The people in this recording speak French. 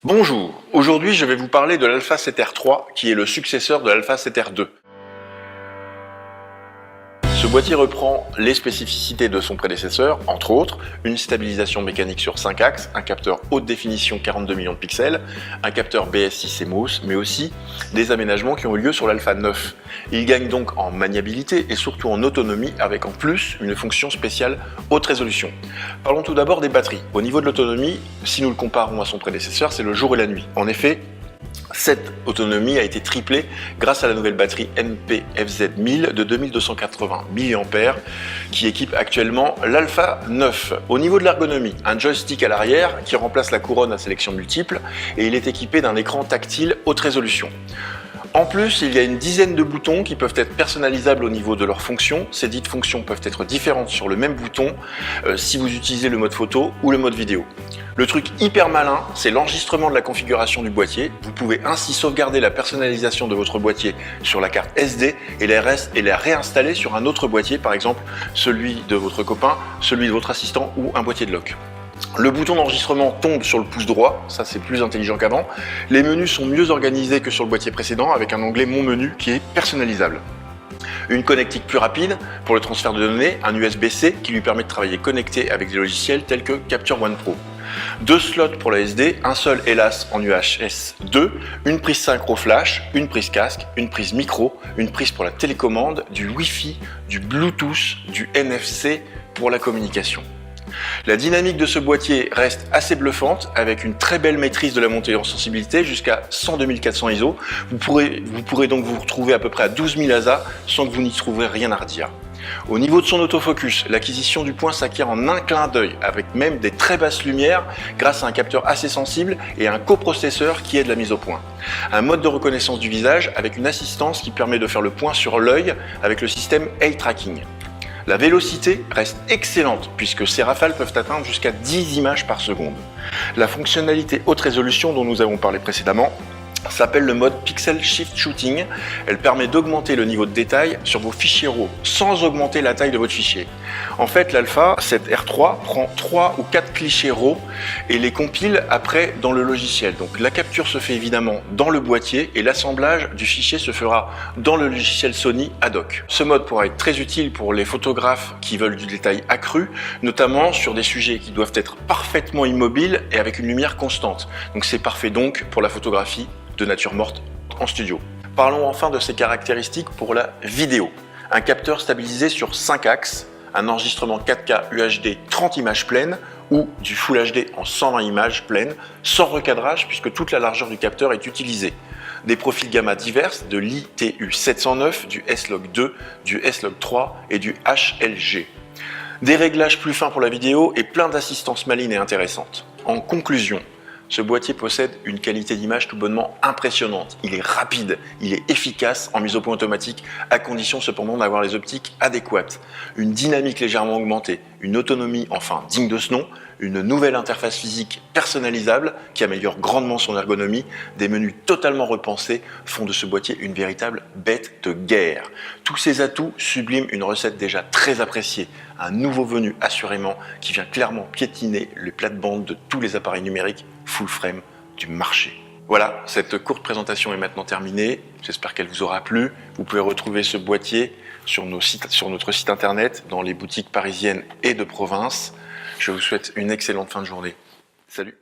Bonjour, aujourd'hui je vais vous parler de l'Alpha 7R3 qui est le successeur de l'Alpha 7R2. Ce boîtier reprend les spécificités de son prédécesseur, entre autres une stabilisation mécanique sur 5 axes, un capteur haute définition 42 millions de pixels, un capteur BS6 CMOS, mais aussi des aménagements qui ont eu lieu sur l'Alpha 9. Il gagne donc en maniabilité et surtout en autonomie avec en plus une fonction spéciale haute résolution. Parlons tout d'abord des batteries. Au niveau de l'autonomie, si nous le comparons à son prédécesseur, c'est le jour et la nuit. En effet, cette autonomie a été triplée grâce à la nouvelle batterie NP-FZ1000 de 2280 mAh qui équipe actuellement l'Alpha 9. Au niveau de l'ergonomie, un joystick à l'arrière qui remplace la couronne à sélection multiple et il est équipé d'un écran tactile haute résolution. En plus, il y a une dizaine de boutons qui peuvent être personnalisables au niveau de leurs fonctions. Ces dites fonctions peuvent être différentes sur le même bouton si vous utilisez le mode photo ou le mode vidéo. Le truc hyper malin, c'est l'enregistrement de la configuration du boîtier. Vous pouvez ainsi sauvegarder la personnalisation de votre boîtier sur la carte SD et la réinstaller sur un autre boîtier, par exemple celui de votre copain, celui de votre assistant ou un boîtier de lock. Le bouton d'enregistrement tombe sur le pouce droit, ça c'est plus intelligent qu'avant. Les menus sont mieux organisés que sur le boîtier précédent avec un onglet Mon menu qui est personnalisable. Une connectique plus rapide pour le transfert de données, un USB-C qui lui permet de travailler connecté avec des logiciels tels que Capture One Pro. 2 slots pour la SD, un seul hélas en UHS 2, une prise synchro flash, une prise casque, une prise micro, une prise pour la télécommande, du Wi-Fi, du Bluetooth, du NFC pour la communication. La dynamique de ce boîtier reste assez bluffante avec une très belle maîtrise de la montée en sensibilité jusqu'à 102 400 ISO. Vous pourrez donc vous retrouver à peu près à 12 000 ASA sans que vous n'y trouverez rien à redire. Au niveau de son autofocus, l'acquisition du point s'acquiert en un clin d'œil avec même des très basses lumières grâce à un capteur assez sensible et un coprocesseur qui aide la mise au point. Un mode de reconnaissance du visage avec une assistance qui permet de faire le point sur l'œil avec le système Eye Tracking. La vélocité reste excellente puisque ces rafales peuvent atteindre jusqu'à 10 images par seconde. La fonctionnalité haute résolution dont nous avons parlé précédemment s'appelle le mode Pixel Shift Shooting. Elle permet d'augmenter le niveau de détail sur vos fichiers RAW sans augmenter la taille de votre fichier. En fait, l'Alpha 7R3 prend 3 ou 4 clichés RAW et les compile après dans le logiciel. Donc la capture se fait évidemment dans le boîtier et l'assemblage du fichier se fera dans le logiciel Sony ad hoc. Ce mode pourra être très utile pour les photographes qui veulent du détail accru, notamment sur des sujets qui doivent être parfaitement immobiles et avec une lumière constante. Donc c'est parfait donc pour la photographie de nature morte en studio. Parlons enfin de ses caractéristiques pour la vidéo. Un capteur stabilisé sur 5 axes, un enregistrement 4K UHD 30 images pleines ou du Full HD en 120 images pleines sans recadrage puisque toute la largeur du capteur est utilisée. Des profils gamma divers de l'ITU709, du S-Log2, du S-Log3 et du HLG. Des réglages plus fins pour la vidéo et plein d'assistances malines et intéressantes. En conclusion, ce boîtier possède une qualité d'image tout bonnement impressionnante. Il est rapide, il est efficace en mise au point automatique, à condition cependant d'avoir les optiques adéquates. Une dynamique légèrement augmentée, une autonomie enfin digne de ce nom, une nouvelle interface physique personnalisable qui améliore grandement son ergonomie, des menus totalement repensés font de ce boîtier une véritable bête de guerre. Tous ces atouts subliment une recette déjà très appréciée, un nouveau venu assurément qui vient clairement piétiner les plates-bandes de tous les appareils numériques full frame du marché. Voilà, cette courte présentation est maintenant terminée. J'espère qu'elle vous aura plu. Vous pouvez retrouver ce boîtier sur notre site internet, dans les boutiques parisiennes et de province. Je vous souhaite une excellente fin de journée. Salut!